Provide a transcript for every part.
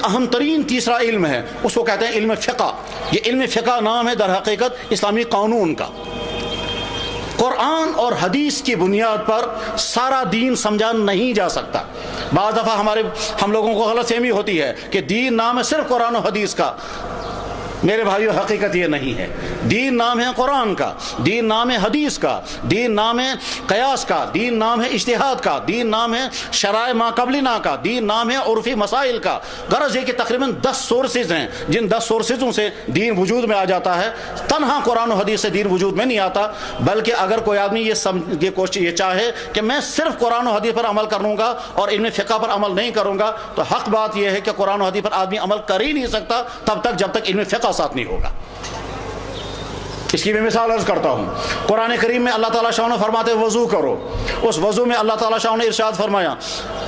اہم ترین تیسرا علم ہے، اس کو کہتے ہیں علم فقہ۔ یہ علم فقہ نام ہے در حقیقت اسلامی قانون کا۔ قرآن اور حدیث کی بنیاد پر سارا دین سمجھا نہیں جا سکتا۔ بعض دفعہ ہم لوگوں کو غلط فہمی ہوتی ہے کہ دین نام ہے صرف قرآن و حدیث کا۔ میرے بھائیو، حقیقت یہ نہیں ہے۔ دین نام ہے قرآن کا، دین نام ہے حدیث کا، دین نام ہے قیاس کا، دین نام ہے اجتہاد کا، دین نام ہے شرائع ما قبلنا کا، دین نام ہے عرفی مسائل کا۔ غرض یہ کہ تقریباً 10 سورسز ہیں، جن 10 سورسزوں سے دین وجود میں آ جاتا ہے۔ تنہا قرآن و حدیث سے دین وجود میں نہیں آتا، بلکہ اگر کوئی آدمی یہ چاہے کہ میں صرف قرآن و حدیث پر عمل کروں گا اور علم فقہ پر عمل نہیں کروں گا، تو حق بات یہ ہے کہ قرآن و حدیث پر آدمی عمل کر ہی نہیں سکتا تب تک جب تک علم فقہ ساتھ نہیں ہوگا۔ اس کی میں مثال عرض کرتا ہوں۔ قرآن کریم میں اللہ تعالیٰ شاہ نے فرماتے وضو کرو، اس وضو میں اللہ تعالیٰ شاہ نے ارشاد فرمایا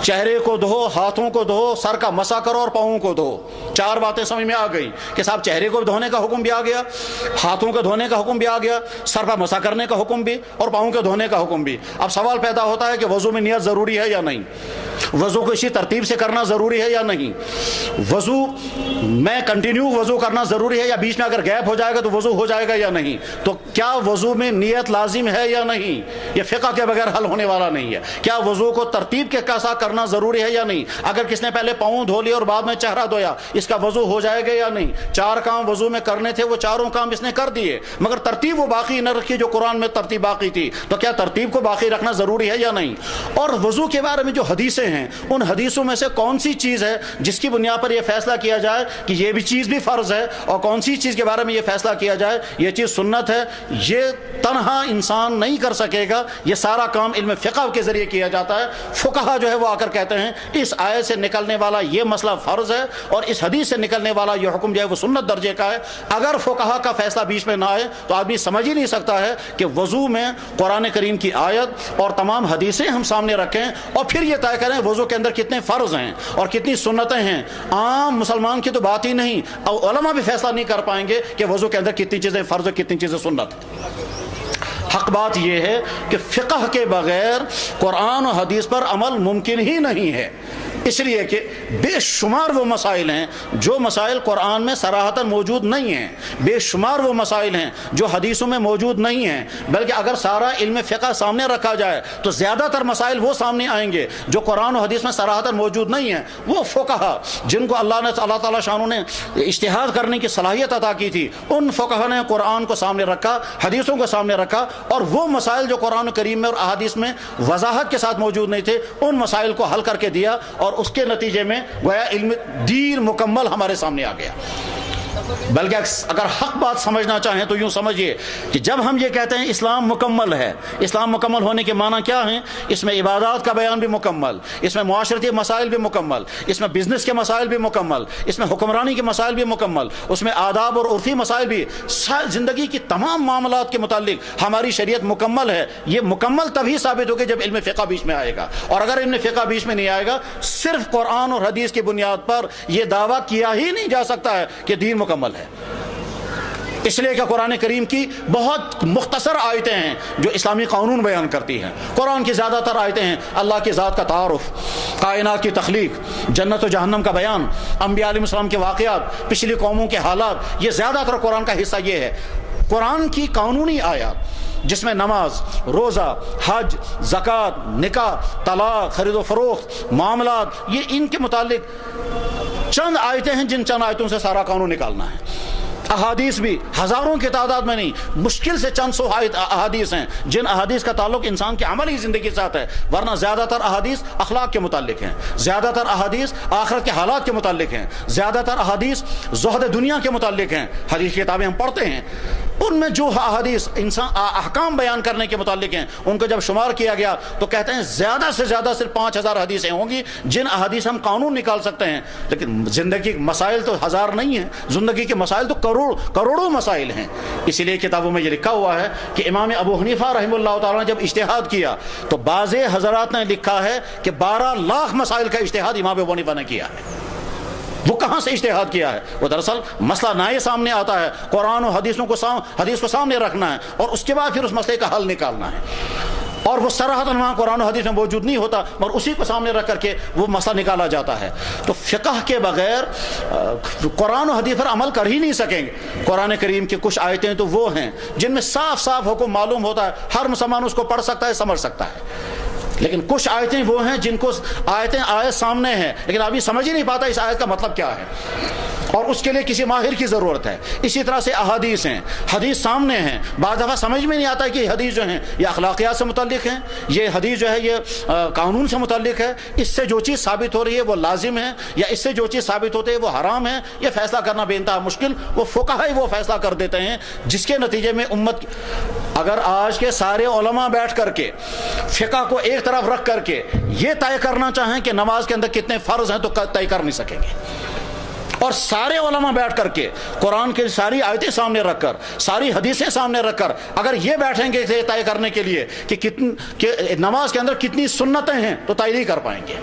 چہرے کو دھو، ہاتھوں کو دھو، سر کا مسح کرو اور پاؤں کو دھو۔ 4 باتیں سمجھ میں آ گئی کہ صاحب چہرے کو دھونے کا حکم بھی آ گیا، ہاتھوں کو دھونے کا حکم بھی آ گیا، سر پر مسح کرنے کا حکم بھی، اور پاؤں کے دھونے کا حکم بھی۔ اب سوال پیدا ہوتا ہے کہ وضو میں نیت ضروری ہے یا نہیں؟ وضو کو اسی ترتیب سے کرنا ضروری ہے یا نہیں؟ وضو میں کنٹینیو وضو کرنا ضروری ہے یا بیچ میں اگر گیپ ہو جائے گا تو وضو ہو جائے گا یا نہیں؟ تو کیا وضو میں نیت لازم ہے یا نہیں؟ یہ فقہ کے بغیر حل ہونے والا نہیں ہے۔ کیا وضو کو ترتیب کے ساتھ کرنا ضروری ہے یا نہیں؟ اگر کس نے پہلے پاؤں دھو لیا اور بعد میں چہرہ دھویا، اس کا وضو ہو جائے گا یا نہیں؟ 4 کام وضو میں کرنے تھے، وہ 4 کام اس نے کر دیے، مگر ترتیب وہ باقی نہ رکھی جو قرآن میں ترتیب باقی تھی۔ تو کیا ترتیب کو باقی رکھنا ضروری ہے یا نہیں؟ اور وضو کے بارے میں جو حدیثیں ہیں، ان حدیثوں میں سے کون سی چیز ہے جس کی بنیاد پر یہ فیصلہ کیا جائے کہ یہ بھی چیز بھی فرض ہے، اور کون سی چیز کے بارے میں یہ فیصلہ کیا جائے یہ چیز سنت ہے؟ یہ تنہا انسان نہیں کر سکے گا، یہ سارا کام علم فقہ کے ذریعے کیا جاتا ہے۔ فقہا جو ہے وہ آ کر کہتے ہیں اس آیت سے نکلنے والا یہ مسئلہ فرض ہے اور اس حدیث سے نکلنے والا یہ حکم جو ہے وہ سنت درجے کا ہے۔ اگر فقہا کا فیصلہ بیچ میں نہ آئے تو آدمی سمجھ ہی نہیں سکتا ہے کہ وضو میں قرآن کریم کی آیت اور تمام حدیثیں ہم سامنے رکھیں اور پھر یہ طے کریں وضو کے اندر کتنے فرض ہیں اور کتنی سنتیں ہیں۔ عام مسلمان کی تو بات ہی نہیں، علماء بھی فیصلہ نہیں کر پائیں گے کہ وضو کے اندر کتنی چیزیں فرض اور کتنی چیزیں سنت۔ حق بات یہ ہے کہ فقہ کے بغیر قرآن و حدیث پر عمل ممکن ہی نہیں ہے، اس لیے کہ بے شمار وہ مسائل ہیں جو مسائل قرآن میں صراحتاً موجود نہیں ہیں، بے شمار وہ مسائل ہیں جو حدیثوں میں موجود نہیں ہیں، بلکہ اگر سارا علم فقہ سامنے رکھا جائے تو زیادہ تر مسائل وہ سامنے آئیں گے جو قرآن و حدیث میں صراحتاً موجود نہیں ہیں۔ وہ فقہا جن کو اللہ تعالیٰ شانوں نے اجتہاد کرنے کی صلاحیت عطا کی تھی، ان فقہا نے قرآن کو سامنے رکھا، حدیثوں کو سامنے رکھا، اور وہ مسائل جو قرآن کریم میں اور احادیث میں وضاحت کے ساتھ موجود نہیں تھے ان مسائل کو حل کر کے دیا، اور اس کے نتیجے میں گویا علم دین مکمل ہمارے سامنے آ گیا۔ بلکہ اگر حق بات سمجھنا چاہیں تو یوں سمجھیے کہ جب ہم یہ کہتے ہیں اسلام مکمل ہے، اسلام مکمل ہونے کے معنی کیا ہیں؟ اس میں عبادات کا بیان بھی مکمل، اس میں معاشرتی مسائل بھی مکمل، اس میں بزنس کے مسائل بھی مکمل، اس میں حکمرانی کے مسائل بھی مکمل، اس میں آداب اور عرفی مسائل بھی، زندگی کی تمام معاملات کے متعلق ہماری شریعت مکمل ہے۔ یہ مکمل تبھی ثابت ہوگی جب علم فقہ بیچ میں آئے گا، اور اگر علم فقہ بیچ میں نہیں آئے گا صرف قرآن اور حدیث کی بنیاد پر یہ دعویٰ کیا ہی نہیں جا سکتا ہے کہ دین مکمل ہے۔ اس لیے کہ قرآن کریم کی بہت مختصر آیتیں ہیں جو اسلامی قانون بیان کرتی ہیں۔ قرآن کی زیادہ تر آیتیں ہیں اللہ کی ذات کا تعارف، کائنات کی تخلیق، جنت و جہنم کا بیان، انبیاء علیہ السلام کے واقعات، پچھلی قوموں کے حالات۔ یہ زیادہ تر قرآن کا حصہ یہ ہے۔ قرآن کی قانونی آیات جس میں نماز، روزہ، حج، زکوٰۃ، نکاح، طلاق، خرید و فروخت، معاملات، یہ ان کے متعلق چند آیتیں ہیں جن چند آیتوں سے سارا قانون نکالنا ہے۔ احادیث بھی ہزاروں کی تعداد میں نہیں، مشکل سے چند سو احادیث ہیں جن احادیث کا تعلق انسان کی عملی زندگی کے ساتھ ہے، ورنہ زیادہ تر احادیث اخلاق کے متعلق ہیں، زیادہ تر احادیث آخرت کے حالات کے متعلق ہیں، زیادہ تر احادیث زہد دنیا کے متعلق ہیں۔ حدیث کی کتابیں ہم پڑھتے ہیں، ان میں جو احادیث انسان احکام بیان کرنے کے متعلق ہیں ان کو جب شمار کیا گیا تو کہتے ہیں زیادہ سے زیادہ صرف 5000 حدیثیں ہوں گی جن احادیث ہم قانون نکال سکتے ہیں، لیکن زندگی کے مسائل تو ہزار نہیں ہیں، زندگی کے مسائل تو کروڑوں مسائل ہیں۔ اسی لیے کتابوں میں یہ لکھا ہوا ہے کہ امام ابو حنیفہ رحمہ اللہ تعالیٰ نے جب اجتہاد کیا تو بعض حضرات نے لکھا ہے کہ 12 لاکھ مسائل کا اجتہاد امام ابو حنیفہ نے کیا ہے۔ وہ کہاں سے اجتہاد کیا ہے؟ وہ دراصل مسئلہ نئے سامنے آتا ہے، قرآن و حدیث کو سامنے رکھنا ہے اور اس کے بعد پھر اس مسئلے کا حل نکالنا ہے۔ اور وہ صراحتاً وہاں قرآن و حدیث میں موجود نہیں ہوتا، مگر اسی کو سامنے رکھ کر کے وہ مسئلہ نکالا جاتا ہے۔ تو فقہ کے بغیر قرآن و حدیث پر عمل کر ہی نہیں سکیں گے۔ قرآن کریم کی کچھ آیتیں تو وہ ہیں جن میں صاف صاف حکم معلوم ہوتا ہے، ہر مسلمان اس کو پڑھ سکتا ہے، سمجھ سکتا ہے، لیکن کچھ آیتیں وہ ہیں جن کو آیت سامنے ہیں لیکن ابھی سمجھ ہی نہیں پاتا اس آیت کا مطلب کیا ہے، اور اس کے لیے کسی ماہر کی ضرورت ہے۔ اسی طرح سے احادیث ہیں، حدیث سامنے ہیں، بعض دفعہ سمجھ میں نہیں آتا کہ حدیث جو ہیں یہ اخلاقیات سے متعلق ہیں، یہ حدیث جو ہے یہ قانون سے متعلق ہے، اس سے جو چیز ثابت ہو رہی ہے وہ لازم ہے، یا اس سے جو چیز ثابت ہوتی ہے وہ حرام ہے۔ یہ فیصلہ کرنا بے انتہا مشکل، وہ فقہاء ہی وہ فیصلہ کر دیتے ہیں، جس کے نتیجے میں امت، اگر آج کے سارے علماء بیٹھ کر کے فقہ کو ایک طرف رکھ کر کے یہ طے کرنا چاہیں کہ نماز کے اندر کتنے فرض ہیں تو طے کر نہیں سکیں گے، اور سارے علماء بیٹھ کر کے قرآن کی ساری آیتیں سامنے رکھ کر، ساری حدیثیں سامنے رکھ کر اگر یہ بیٹھیں گے طے کرنے کے لیے کہ نماز کے اندر کتنی سنتیں ہیں تو طے نہیں کر پائیں گے،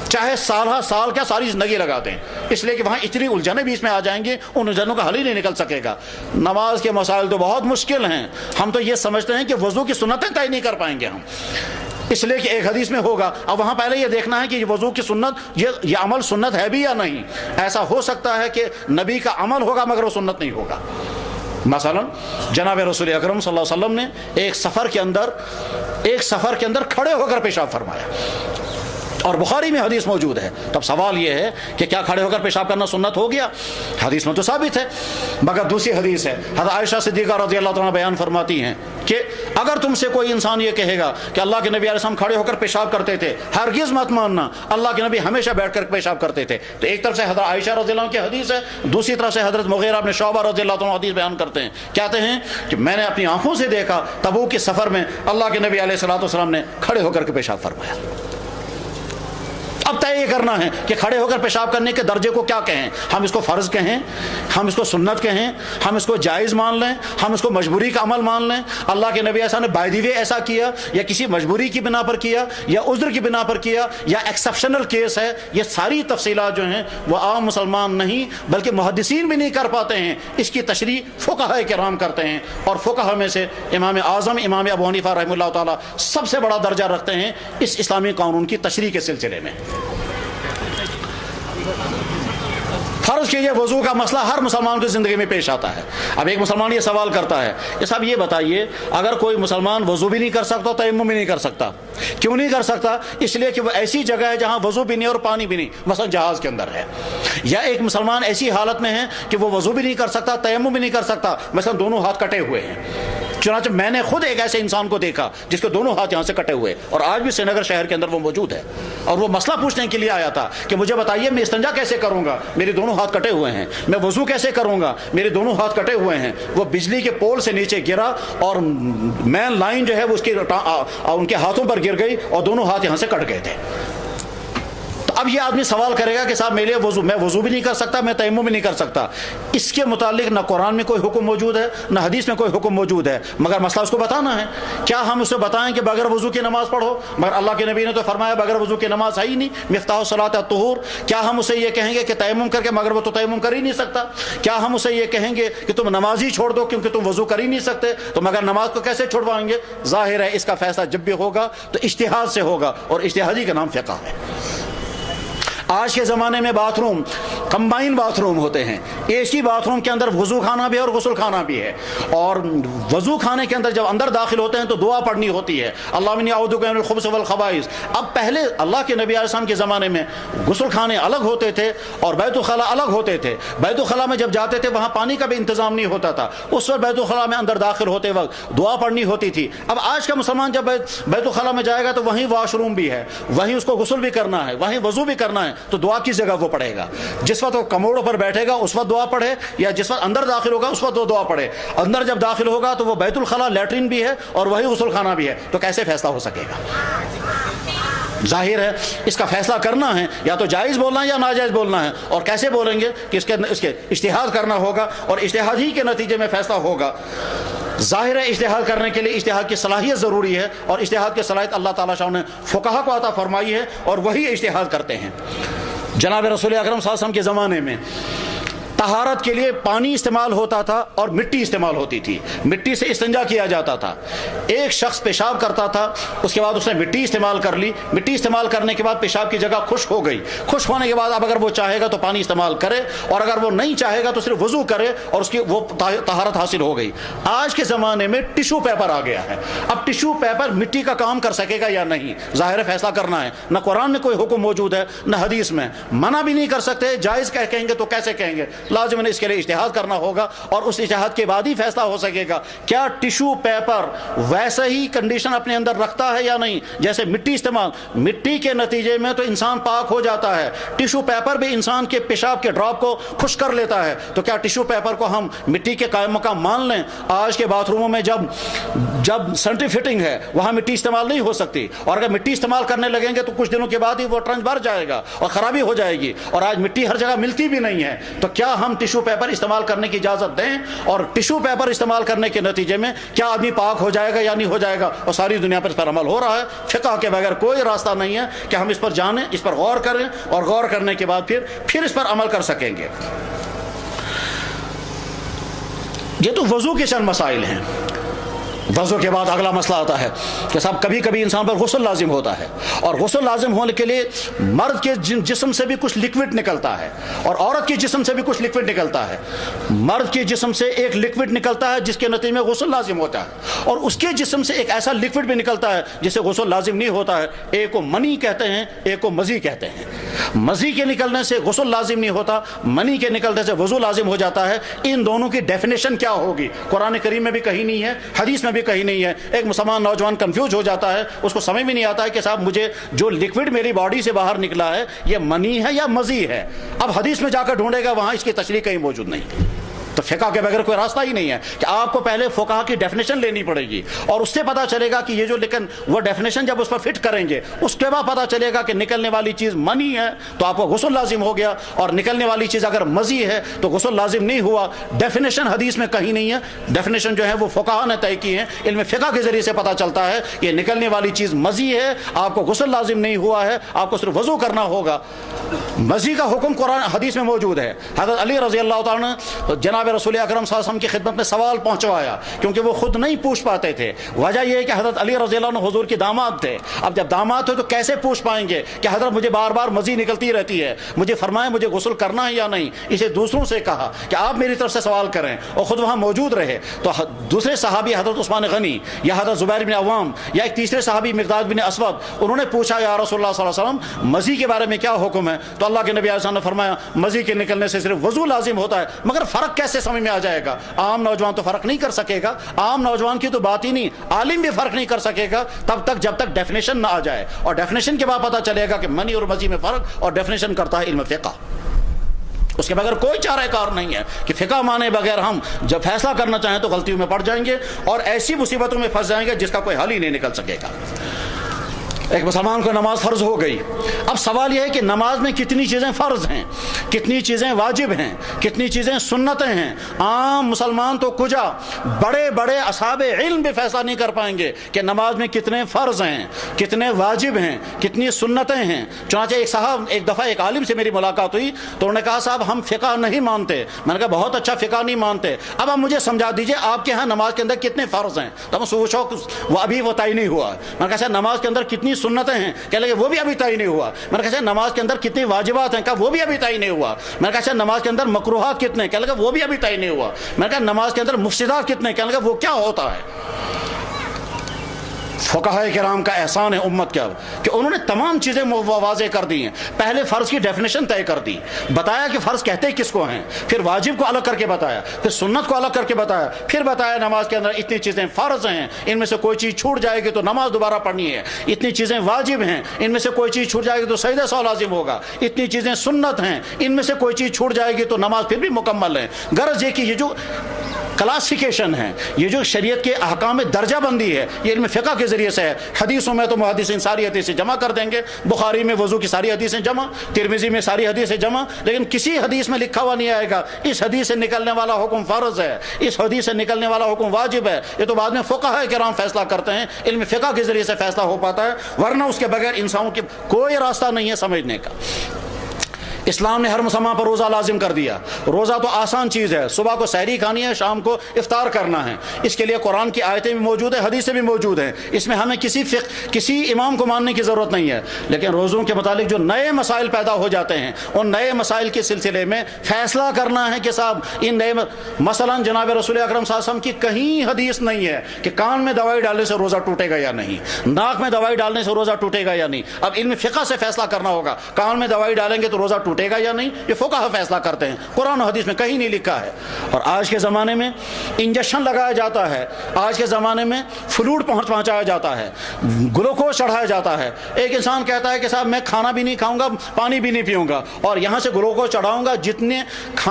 چاہے سال کیا ساری زندگی لگا دیں، اس لیے کہ وہاں اتنی الجھنیں بھی اس میں آ جائیں گی، ان الجھنوں کا حل ہی نہیں نکل سکے گا۔ نماز کے مسائل تو بہت مشکل ہیں، ہم تو یہ سمجھتے ہیں کہ وضو کی سنتیں طے نہیں کر پائیں گے ہم، اس لیے کہ ایک حدیث میں ہوگا، اب وہاں پہلے یہ دیکھنا ہے کہ یہ وضو کی سنت یہ عمل سنت ہے بھی یا نہیں۔ ایسا ہو سکتا ہے کہ نبی کا عمل ہوگا مگر وہ سنت نہیں ہوگا۔ مثلا جناب رسول اکرم صلی اللہ علیہ وسلم نے ایک سفر کے اندر کھڑے ہو کر پیشاب فرمایا، اور بخاری میں حدیث موجود ہے۔ تب سوال یہ ہے کہ کیا کھڑے ہو کر پیشاب کرنا سنت ہو گیا؟ حدیث میں تو ثابت ہے، مگر دوسری حدیث ہے، حضرت عائشہ صدیقہ رضی اللہ تعالیٰ بیان فرماتی ہیں کہ اگر تم سے کوئی انسان یہ کہے گا کہ اللہ کے نبی علیہ السلام کھڑے ہو کر پیشاب کرتے تھے، ہرگز مت ماننا، اللہ کے نبی ہمیشہ بیٹھ کر پیشاب کرتے تھے۔ تو ایک طرف سے حضرت عائشہ رضی اللہ عنہ کی حدیث ہے، دوسری طرف سے حضرت مغیرہ بن شعبہ رضی اللہ عنہ حدیث بیان کرتے ہیں، کہتے ہیں کہ میں نے اپنی آنکھوں سے دیکھا تبوک کے سفر میں اللہ کے نبی علیہ السلام نے کھڑے ہو کر کے پیشاب فرمایا۔ اب طے یہ کرنا ہے کہ کھڑے ہو کر پیشاب کرنے کے درجے کو کیا کہیں، ہم اس کو فرض کہیں، ہم اس کو سنت کہیں، ہم اس کو جائز مان لیں، ہم اس کو مجبوری کا عمل مان لیں، اللہ کے نبی ایسا نے بائی دی وے ایسا کیا، یا کسی مجبوری کی بنا پر کیا، یا عذر کی بنا پر کیا، یا ایکسیپشنل کیس ہے۔ یہ ساری تفصیلات جو ہیں وہ عام مسلمان نہیں بلکہ محدثین بھی نہیں کر پاتے ہیں، اس کی تشریح فقہاء کرام کرتے ہیں، اور فقہاء میں سے امام اعظم امام ابو حنیفہ رحمہ اللہ تعالیٰ سب سے بڑا درجہ رکھتے ہیں اس اسلامی قانون کی تشریح کے سلسلے میں۔ فرض کیجئے وضو کا مسئلہ ہر مسلمان کی زندگی میں پیش آتا ہے۔ اب ایک مسلمان یہ سوال کرتا ہے کہ صاحب یہ بتائیے، اگر کوئی مسلمان وضو بھی نہیں کر سکتا، تیمم بھی نہیں کر سکتا، کیوں نہیں کر سکتا؟ اس لیے کہ وہ ایسی جگہ ہے جہاں وضو بھی نہیں اور پانی بھی نہیں، مثلا جہاز کے اندر ہے، یا ایک مسلمان ایسی حالت میں ہے کہ وہ وضو بھی نہیں کر سکتا، تیمم بھی نہیں کر سکتا، مثلا دونوں ہاتھ کٹے ہوئے ہیں۔ چنانچہ میں نے خود ایک ایسے انسان کو دیکھا جس کے دونوں ہاتھ یہاں سے کٹے ہوئے، اور آج بھی سری نگر شہر کے اندر وہ موجود ہے، اور وہ مسئلہ پوچھنے کے لیے آیا تھا کہ مجھے بتائیے میں استنجا کیسے کروں گا، میرے دونوں ہاتھ کٹے ہوئے ہیں، میں وضو کیسے کروں گا، میرے دونوں ہاتھ کٹے ہوئے ہیں۔ وہ بجلی کے پول سے نیچے گرا اور مین لائن جو ہے وہ اس کی ان کے ہاتھوں پر گر گئی اور دونوں ہاتھ یہاں سے کٹ گئے تھے۔ اب یہ آدمی سوال کرے گا کہ صاحب میرے میں وضو بھی نہیں کر سکتا، میں تیمم بھی نہیں کر سکتا، اس کے متعلق نہ قرآن میں کوئی حکم موجود ہے نہ حدیث میں کوئی حکم موجود ہے، مگر مسئلہ اس کو بتانا ہے۔ کیا ہم اسے بتائیں کہ بغیر وضو کی نماز پڑھو؟ مگر اللہ کے نبی نے تو فرمایا بغیر وضو کی نماز ہے ہی نہیں، مفتاح الصلاۃ الطہور۔ کیا ہم اسے یہ کہیں گے کہ تیمم کر کے، مگر وہ تو تیمم کر ہی نہیں سکتا؟ کیا ہم اسے یہ کہیں گے کہ تم نماز ہی چھوڑ دو کیونکہ تم وضو کر ہی نہیں سکتے؟ تو مگر نماز کو کیسے چھوڑوائیں گے؟ ظاہر ہے اس کا فیصلہ جب بھی ہوگا تو اجتہاد سے ہوگا، اور اجتہادی کا نام فقہ ہے۔ آج کے زمانے میں bath room combine bath room ہوتے ہیں، ایک ہی باتھ روم کے اندر وضو خانہ بھی ہے اور غسل خانہ بھی ہے، اور وضو خانے کے اندر جب اندر داخل ہوتے ہیں تو دعا پڑھنی ہوتی ہے، اللہم انی اعوذ بک من الخبث والخبائث۔ اب پہلے اللہ کے نبی علیہ السلام کے زمانے میں غسل خانے الگ ہوتے تھے اور بیت الخلاء الگ ہوتے تھے۔ بیت الخلاء میں جب جاتے تھے وہاں پانی کا بھی انتظام نہیں ہوتا تھا، اس وقت بیت الخلاء میں اندر داخل ہوتے وقت دعا پڑھنی ہوتی تھی۔ اب آج کا مسلمان جب بیت الخلاء میں جائے گا تو وہیں واش روم بھی ہے، وہیں اس کو غسل بھی کرنا ہے، وہیں وضو بھی کرنا ہے، تو دعا کس جگہ وہ پڑھے گا؟ جس وقت وہ کموڑوں پر بیٹھے گا اس وقت دعا پڑھے، یا جس وقت اندر داخل ہوگا اس وقت وہ دعا پڑھے؟ اندر جب داخل ہوگا تو وہ بیت الخلاء لیٹرین بھی ہے اور وہی غسل خانہ بھی ہے، تو کیسے فیصلہ ہو سکے گا؟ ظاہر ہے اس کا فیصلہ کرنا ہے، یا تو جائز بولنا ہے یا ناجائز بولنا ہے، اور کیسے بولیں گے کہ اس کے اجتہاد کرنا ہوگا، اور اجتہاد ہی کے نتیجے میں فیصلہ ہوگا۔ ظاہر ہے اجتہاد کرنے کے لیے اجتہاد کی صلاحیت ضروری ہے، اور اجتہاد کی صلاحیت اللہ تعالیٰ شاہ نے فقہا کو عطا فرمائی ہے، اور وہی اجتہاد کرتے ہیں۔ جناب رسول اکرم صلی اللہ علیہ وسلم کے زمانے میں طہارت کے لیے پانی استعمال ہوتا تھا اور مٹی استعمال ہوتی تھی، مٹی سے استنجا کیا جاتا تھا۔ ایک شخص پیشاب کرتا تھا، اس کے بعد اس نے مٹی استعمال کر لی، مٹی استعمال کرنے کے بعد پیشاب کی جگہ خشک ہو گئی، خشک ہونے کے بعد اب اگر وہ چاہے گا تو پانی استعمال کرے، اور اگر وہ نہیں چاہے گا تو صرف وضو کرے اور اس کی وہ طہارت حاصل ہو گئی۔ آج کے زمانے میں ٹیشو پیپر آ گیا ہے، اب ٹیشو پیپر مٹی کا کام کر سکے گا یا نہیں، ظاہر فیصلہ کرنا ہے۔ نہ قرآن میں کوئی حکم موجود ہے نہ حدیث میں، منع بھی نہیں کر سکتے، جائز کہیں گے تو کیسے کہیں گے، لازماً اس کے لیے اجتہاد کرنا ہوگا، اور اس اجتہاد کے بعد ہی فیصلہ ہو سکے گا کیا ٹیشو پیپر ویسا ہی کنڈیشن اپنے اندر رکھتا ہے یا نہیں جیسے مٹی استعمال۔ مٹی کے نتیجے میں تو انسان پاک ہو جاتا ہے، ٹیشو پیپر بھی انسان کے پیشاب کے ڈراپ کو خشک کر لیتا ہے، تو کیا ٹیشو پیپر کو ہم مٹی کے قائم مقام مان لیں؟ آج کے باتھ روموں میں جب سینٹری فٹنگ ہے وہاں مٹی استعمال نہیں ہو سکتی، اور اگر مٹی استعمال کرنے لگیں گے تو کچھ دنوں کے بعد ہی وہ ٹرنچ بھر جائے گا اور خرابی ہو جائے گی، اور آج مٹی ہر جگہ ملتی بھی نہیں ہے، تو کیا ہم ٹیشو پیپر استعمال کرنے کی اجازت دیں؟ اور ٹیشو پیپر استعمال کرنے کے نتیجے میں کیا آدمی پاک ہو جائے گا یا نہیں ہو جائے گا؟ اور ساری دنیا پر اس پر عمل ہو رہا ہے، فقہ کے بغیر کوئی راستہ نہیں ہے کہ ہم اس پر جانیں، اس پر غور کریں، اور غور کرنے کے بعد پھر اس پر عمل کر سکیں گے۔ یہ تو وضو کے چند مسائل ہیں۔ وضو کے بعد اگلا مسئلہ آتا ہے کہ صاحب کبھی کبھی انسان پر غسل لازم ہوتا ہے، اور غسل لازم ہونے کے لیے مرد کے جسم سے بھی کچھ لکوڈ نکلتا ہے اور عورت کے جسم سے بھی کچھ لکوڈ نکلتا ہے۔ مرد کے جسم سے ایک لکوڈ نکلتا ہے جس کے نتیجے میں غسل لازم ہوتا ہے، اور اس کے جسم سے ایک ایسا لکوڈ بھی نکلتا ہے جسے غسل لازم نہیں ہوتا ہے۔ ایک کو منی کہتے ہیں، ایک کو مزی کہتے ہیں۔ مزی کے نکلنے سے غسل لازم نہیں ہوتا، منی کے نکلنے سے وضو لازم ہو جاتا ہے۔ ان دونوں کی ڈیفینیشن کیا ہوگی؟ قرآن کریم میں بھی کہیں نہیں ہے، حدیث میں بھی کہیں نہیں ہے۔ ایک مسلمان نوجوان کنفیوز ہو جاتا ہے، اس کو سمجھ میں نہیں آتا ہے کہ صاحب مجھے جو لکوڈ میری باڈی سے باہر نکلا ہے یہ منی ہے یا مزی ہے۔ اب حدیث میں جا کر ڈھونڈے گا، وہاں اس کی تشریح کہیں موجود نہیں۔ تو فقہ کے بغیر کوئی راستہ ہی نہیں ہے کہ آپ کو پہلے فقہ کی ڈیفینیشن لینی پڑے گی، اور اس سے پتا چلے گا کہ یہ جو لیکن وہ ڈیفینیشن جب اس پر فٹ کریں گے اس کے بعد پتا چلے گا کہ نکلنے والی چیز منی ہے تو آپ کو غسل لازم ہو گیا، اور نکلنے والی چیز اگر مزی ہے تو غسل لازم نہیں ہوا۔ ڈیفینیشن حدیث میں کہیں نہیں ہے، ڈیفینیشن جو ہے وہ فقہاء نے طے کی ہے، علم فقہ کے ذریعے سے پتا چلتا ہے کہ نکلنے والی چیز مزی ہے، آپ کو غسل لازم نہیں ہوا ہے، آپ کو صرف وضو کرنا ہوگا۔ مزی کا حکم قرآن حدیث میں موجود ہے۔ حضرت علی رضی اللہ تعالیٰ نے جناب رسول اکرم صلی اللہ علیہ وسلم کی خدمت میں سوال پہنچوایا، کیونکہ وہ خود نہیں پوچھ پاتے تھے۔ وجہ یہ ہے کہ حضرت علی رضی اللہ عنہ حضور کے داماد تھے، اب جب داماد تھے تو کیسے پوچھ پائیں گے کہ حضرت مجھے بار بار مزی نکلتی رہتی ہے، مجھے فرمائیں مجھے غسل کرنا ہے یا نہیں۔ اسے دوسروں سے کہا کہ آپ میری طرف سے سوال کریں، اور خود وہاں موجود رہے۔ تو دوسرے صحابی حضرت عثمان غنی یا حضرت زبیر بن عوام یا ایک تیسرے صحابی مقداد بن اسود، انہوں نے پوچھا یا رسول اللہ صلی اللہ علیہ وسلم مزی کے بارے میں کیا حکم ہے؟ تو اللہ کے نبی علیہ السلام نے فرمایا مزی کے نکلنے سے صرف وضو لازم ہوتا ہے۔ مگر فرق کیسے سمجھ میں آ جائے گا؟ عام نوجوان تو فرق نہیں کر سکے گا، عام نوجوان کی تو بات ہی نہیں، عالم بھی فرق نہیں کر سکے گا تب تک جب تک ڈیفینیشن نہ آ جائے، اور ڈیفینیشن کے بعد پتہ چلے گا کہ منی اور مزی میں فرق، اور ڈیفینیشن کرتا ہے علم فقہ۔ اس کے بغیر کوئی چارہ کار نہیں ہے کہ فقہ مانے بغیر ہم جب فیصلہ کرنا چاہیں تو غلطیوں میں پڑ جائیں گے اور ایسی مصیبتوں میں پھنس جائیں گے جس کا کوئی حل ہی نہیں نکل سکے گا۔ ایک مسلمان کو نماز فرض ہو گئی، اب سوال یہ ہے کہ نماز میں کتنی چیزیں فرض ہیں، کتنی چیزیں واجب ہیں، کتنی چیزیں سنتیں ہیں۔ عام مسلمان تو کجا بڑے بڑے اصحاب علم بھی فیصلہ نہیں کر پائیں گے کہ نماز میں کتنے فرض ہیں، کتنے واجب ہیں، کتنی سنتیں ہیں۔ چنانچہ ایک دفعہ ایک عالم سے میری ملاقات ہوئی تو انہوں نے کہا صاحب ہم فقہ نہیں مانتے۔ میں نے کہا بہت اچھا، فقہ نہیں مانتے، اب آپ مجھے سمجھا دیجئے آپ کے ہاں نماز کے اندر کتنے فرض ہیں۔ تو میں سوچا وہ ابھی وہ طے نہیں ہوا۔ میں نے کہا نماز کے اندر کتنی سنتیں ہیں؟ کہنے لگے وہ بھی ابھی طے نہیں ہوا۔ میں نے کہا نماز کے اندر کتنی واجبات ہیں؟ کہا وہ بھی ابھی طے نہیں ہوا۔ میں نے کہا نماز کے اندر مکروہات کتنے ہیں؟ کہنے لگا وہ بھی ابھی طے نہیں ہوا۔ میں نے کہا نماز کے اندر مفسدات کتنے ہیں؟ کہنے لگا وہ کیا ہوتا ہے؟ فقہائے کرام کا احسان ہے امت کیا کہ انہوں نے تمام چیزیں واضح کر دی ہیں۔ پہلے فرض کی ڈیفینیشن طے کر دی، بتایا کہ فرض کہتے کس کو ہیں، پھر واجب کو الگ کر کے بتایا، پھر سنت کو الگ کر کے بتایا، پھر بتایا نماز کے اندر اتنی چیزیں فرض ہیں، ان میں سے کوئی چیز چھوٹ جائے گی تو نماز دوبارہ پڑھنی ہے، اتنی چیزیں واجب ہیں، ان میں سے کوئی چیز چھوٹ جائے گی تو سجدہ سہو لازم ہوگا، اتنی چیزیں سنت ہیں، ان میں سے کوئی چیز چھوٹ جائے گی تو نماز پھر بھی مکمل ہے۔ غرض یہ کہ یہ جو کلاسیفیکیشن ہے، یہ جو شریعت کے احکام میں درجہ بندی ہے، یہ علم فقہ کے ذریعے سے ہے۔ حدیثوں میں تو محدثین ساری حدیثیں جمع کر دیں گے، بخاری میں وضو کی ساری حدیثیں جمع، ترمذی میں ساری حدیثیں جمع، لیکن کسی حدیث میں لکھا ہوا نہیں آئے گا اس حدیث سے نکلنے والا حکم فرض ہے، اس حدیث سے نکلنے والا حکم واجب ہے۔ یہ تو بعد میں فقہاء کرام فیصلہ کرتے ہیں، علم فقہ کے ذریعے سے فیصلہ ہو پاتا ہے، ورنہ اس کے بغیر انسانوں کے کوئی راستہ نہیں ہے سمجھنے کا۔ اسلام نے ہر مسلمان پر روزہ لازم کر دیا. روزہ تو آسان چیز ہے، صبح کو سحری کھانی ہے، شام کو افطار کرنا ہے. اس کے لیے قرآن کی آیتیں بھی موجود ہیں، حدیثیں بھی موجود ہیں. اس میں ہمیں کسی امام کو ماننے کی ضرورت نہیں ہے. لیکن روزوں کے متعلق جو نئے مسائل پیدا ہو جاتے ہیں، ان نئے مسائل کے سلسلے میں فیصلہ کرنا ہے کہ صاحب ان نئے مثلا جناب رسول اکرم صلی اللہ علیہ وسلم کی کہیں حدیث نہیں ہے کہ کان میں دوائی ڈالنے سے روزہ ٹوٹے گا یا نہیں، ناک میں دوائی ڈالنے سے روزہ ٹوٹے گا یا نہیں. اب علم فقہ سے فیصلہ کرنا ہوگا، کان میں دوائی ڈالیں گے تو روزہ ٹوٹے گا یا نہیں، یہ فقہ فیصلہ کرتے ہیں. قرآن و حدیث میں کہیں نہیں لکھا ہے. اور آج کے زمانے میں انجیکشن لگایا جاتا ہے، آج کے زمانے میں فلوڈ پہنچایا جاتا ہے، گلوکوز چڑھایا جاتا ہے. ایک انسان کہتا ہے کہ صاحب میں کھانا بھی نہیں کھاؤں گا، پانی بھی نہیں پیوں گا، اور یہاں سے گلوکوز چڑھاؤں گا، جتنے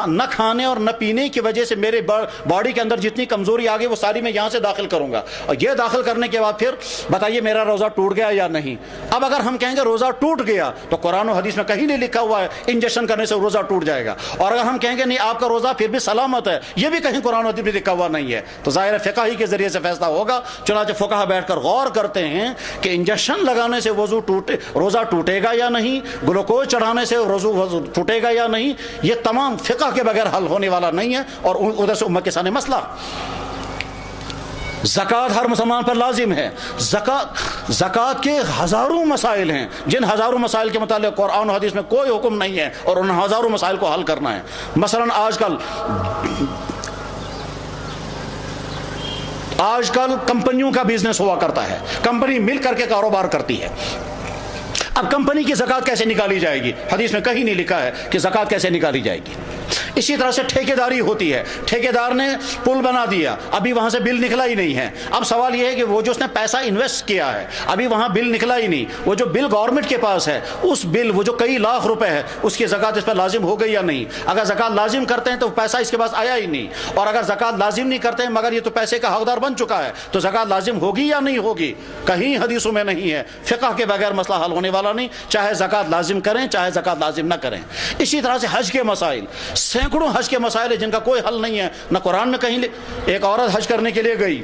نہ کھانے اور نہ پینے کی وجہ سے میرے باڈی کے اندر جتنی کمزوری آ گئی وہ ساری میں یہاں سے داخل کروں گا، اور یہ داخل کرنے کے بعد پھر بتائیے میرا روزہ ٹوٹ گیا یا نہیں. اب اگر ہم کہیں گے روزہ ٹوٹ گیا تو قرآن و حدیث میں کہیں نہیں لکھا ہوا ہے انجیکشن کرنے سے روزہ ٹوٹ جائے گا. اور اگر ہم کہیں گے نہیں آپ کا روزہ پھر بھی سلامت ہے، یہ بھی کہیں قرآن و حدیث میں لکھا ہوا نہیں ہے. تو ظاہر فقہ ہی کے ذریعے سے فیصلہ ہوگا. چنانچہ فقہ بیٹھ کر غور کرتے ہیں کہ انجیکشن لگانے سے روزہ ٹوٹے گا یا نہیں، گلوکوز چڑھانے سے روزہ ٹوٹے گا یا نہیں. یہ تمام فقہ کے بغیر حل ہونے والا نہیں ہے. اور ادھر سے امت کے سامنے مسئلہ زکوٰۃ ہر مسلمان پر لازم ہے. زکوٰۃ کے ہزاروں مسائل ہیں، جن ہزاروں مسائل کے متعلق قرآن و حدیث میں کوئی حکم نہیں ہے، اور ان ہزاروں مسائل کو حل کرنا ہے. مثلا آج کل کمپنیوں کا بزنس ہوا کرتا ہے، کمپنی مل کر کے کاروبار کرتی ہے. اب کمپنی کی زکوٰۃ کیسے نکالی جائے گی؟ حدیث میں کہیں نہیں لکھا ہے کہ زکوٰۃ کیسے نکالی جائے گی. اسی طرح سے ٹھیکیداری ہوتی ہے، ٹھیکیدار نے پل بنا دیا، ابھی وہاں سے بل نکلا ہی نہیں ہے. اب سوال یہ ہے کہ وہ جو اس نے پیسہ انویسٹ کیا ہے ابھی وہاں بل نکلا ہی نہیں، وہ جو بل گورنمنٹ کے پاس ہے اس بل وہ جو کئی لاکھ روپے ہے اس کی زکوٰۃ اس پر لازم ہو گئی یا نہیں. اگر زکوٰۃ لازم کرتے ہیں تو پیسہ اس کے پاس آیا ہی نہیں، اور اگر زکوٰۃ لازم نہیں کرتے ہیں مگر یہ تو پیسے کا حقدار بن چکا ہے تو زکوٰۃ لازم ہوگی یا نہیں ہوگی؟ کہیں حدیثوں میں نہیں ہے. فقہ کے بغیر مسئلہ حل ہونے والا نہیں، چاہے زکوٰۃ لازم کریں چاہے زکوٰۃ لازم نہ کریں. اسی طرح سے حج کے مسائل، سینکڑوں حج کے مسائل جن کا کوئی حل نہیں ہے، نہ قرآن میں کہیں. ایک عورت حج کرنے کے لیے گئی،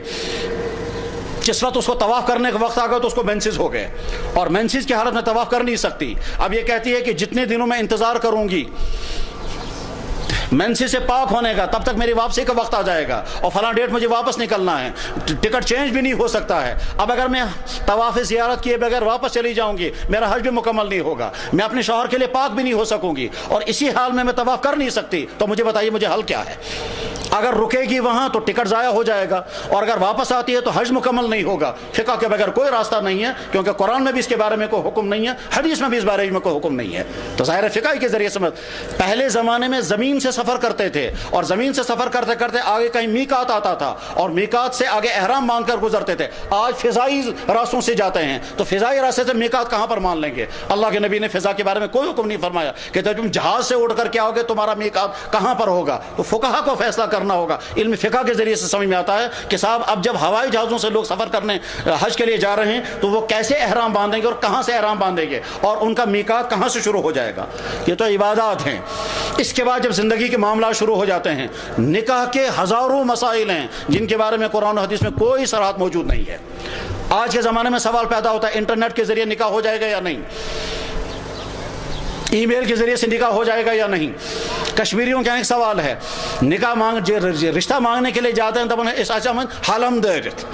جس وقت اس کو طواف کرنے کا وقت آ گیا تو اس کو مینسز ہو گئے، اور مینسز کی حالت میں طواف کر نہیں سکتی. اب یہ کہتی ہے کہ جتنے دنوں میں انتظار کروں گی مینسی سے پاک ہونے کا تب تک میری واپسی کا وقت آ جائے گا، اور فلاں ڈیٹ مجھے واپس نکلنا ہے، ٹکٹ چینج بھی نہیں ہو سکتا ہے. اب اگر میں طواف زیارت کیے بغیر واپس چلی جاؤں گی میرا حج بھی مکمل نہیں ہوگا، میں اپنے شوہر کے لیے پاک بھی نہیں ہو سکوں گی، اور اسی حال میں طواف کر نہیں سکتی. تو مجھے بتائیے مجھے حل کیا ہے؟ اگر رکے گی وہاں تو ٹکٹ ضائع ہو جائے گا، اور اگر واپس آتی ہے تو حج مکمل نہیں ہوگا. فقہ کے بغیر کوئی راستہ نہیں ہے، کیونکہ قرآن میں بھی اس کے بارے میں کوئی حکم نہیں ہے، حدیث میں بھی اس بارے میں کوئی حکم نہیں ہے. تو ظاہر فقہ کے ذریعے سے پہلے زمانے میں زمین سے سفر کرتے تھے، اور زمین سے سفر کرتے کرتے آگے کہیں میقات آتا تھا، اور میقات سے آگے احرام مان کر گزرتے تھے. آج فضائی راستوں سے جاتے ہیں تو فضائی راستے سے میقات کہاں پر مان لیں گے؟ اللہ کے نبی نے فضا کے بارے میں کوئی حکم نہیں فرمایا کہ تم جہاز سے اڑ کر کے آؤ گے تمہارا میقات کہاں پر ہوگا. تو فقہا کو فیصلہ کرنا ہوگا. علم فقہ کے ذریعے سے سمجھ میں آتا ہے کہ صاحب اب جب ہوائی جہازوں سے لوگ سفر کرنے حج کے لیے جا رہے ہیں تو وہ کیسے احرام باندھیں گے اور کہاں سے احرام باندھیں گے، اور ان کا میقات کہاں سے شروع ہو جائے گا. یہ تو عبادات ہیں. اس کے بعد جب زندگی کے معاملات شروع ہو جاتے ہیں، نکاح کے ہزاروں مسائل ہیں جن کے بارے میں قرآن و حدیث میں کوئی صراحت موجود نہیں ہے. آج کے زمانے میں سوال پیدا ہوتا ہے انٹرنیٹ کے ذریعے نکاح ہو جائے گا یا نہیں، ای میل کے ذریعے سے نکاح ہو جائے گا یا نہیں. کشمیریوں کا ایک سوال ہے، نکاح رشتہ مانگنے کے لیے جاتے ہیں تب انہیں حلم دارت،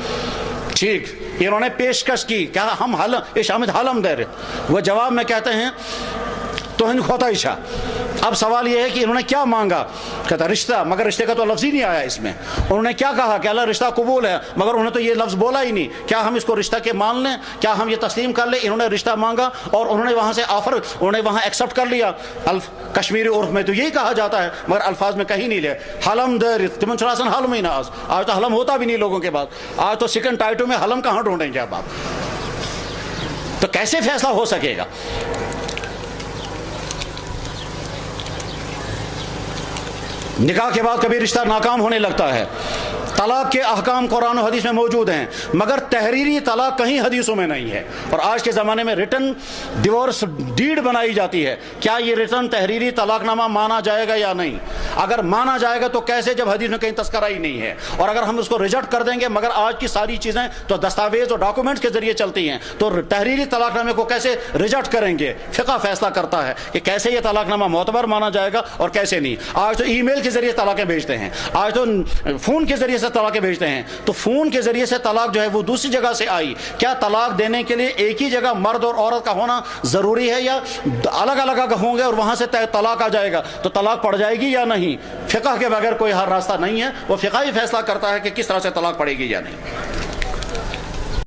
ٹھیک انہوں نے پیشکش کی کیا ہم حلم دارت، وہ جواب میں کہتے ہیں تو ہند کھوتا عشا. اب سوال یہ ہے کہ انہوں نے کیا مانگا، کہتا رشتہ، مگر رشتے کا تو لفظ ہی نہیں آیا اس میں. انہوں نے کیا کہا کہ اللہ رشتہ قبول ہے، مگر انہوں نے تو یہ لفظ بولا ہی نہیں. کیا ہم اس کو رشتہ کے مان لیں، کیا ہم یہ تسلیم کر لیں؟ انہوں نے رشتہ مانگا اور انہوں نے وہاں سے آفر انہوں نے وہاں ایکسیپٹ کر لیا. کشمیری عرف میں تو یہی کہا جاتا ہے مگر الفاظ میں کہیں نہیں لے. حلم در تمن چراسن حلم ہی نہ، آج تو حلم ہوتا بھی نہیں لوگوں کے بعد. آج تو سکن ٹائٹو میں حلم کہاں ڈھونڈیں گے اب آپ؟ تو کیسے فیصلہ ہو سکے گا؟ نکاح کے بعد کبھی رشتہ ناکام ہونے لگتا ہے. طلاق کے احکام قرآن و حدیث میں موجود ہیں مگر تحریری طلاق کہیں حدیثوں میں نہیں ہے. اور آج کے زمانے میں ریٹن ڈیورس ڈیڈ بنائی جاتی ہے. کیا یہ ریٹن تحریری طلاق نامہ مانا جائے گا یا نہیں؟ اگر مانا جائے گا تو کیسے جب حدیث میں کہیں تذکرہ ہی نہیں ہے؟ اور اگر ہم اس کو ریجیکٹ کر دیں گے مگر آج کی ساری چیزیں تو دستاویز اور ڈاکومنٹس کے ذریعے چلتی ہیں، تو تحریری طلاق نامے کو کیسے ریجیکٹ کریں گے؟ فقہ فیصلہ کرتا ہے کہ کیسے یہ طلاق نامہ معتبر مانا جائے گا اور کیسے نہیں۔ آج تو ای میل کے ذریعے طلاقیں بھیجتے ہیں، آج تو فون کے ذریعے سے طلاقیں بھیجتے ہیں، تو فون کے ذریعے سے طلاق جو ہے وہ دوسری جگہ سے آئی، کیا طلاق دینے کے لیے ایک ہی جگہ مرد اور عورت کا ہونا ضروری ہے یا الگ الگ اگر ہوں گے اور وہاں سے طلاق آ جائے گا تو طلاق پڑ جائے گی یا نہیں؟ فقہ کے بغیر کوئی ہر راستہ نہیں ہے، وہ فقہ ہی فیصلہ کرتا ہے کہ کس طرح سے طلاق پڑے گی یا نہیں۔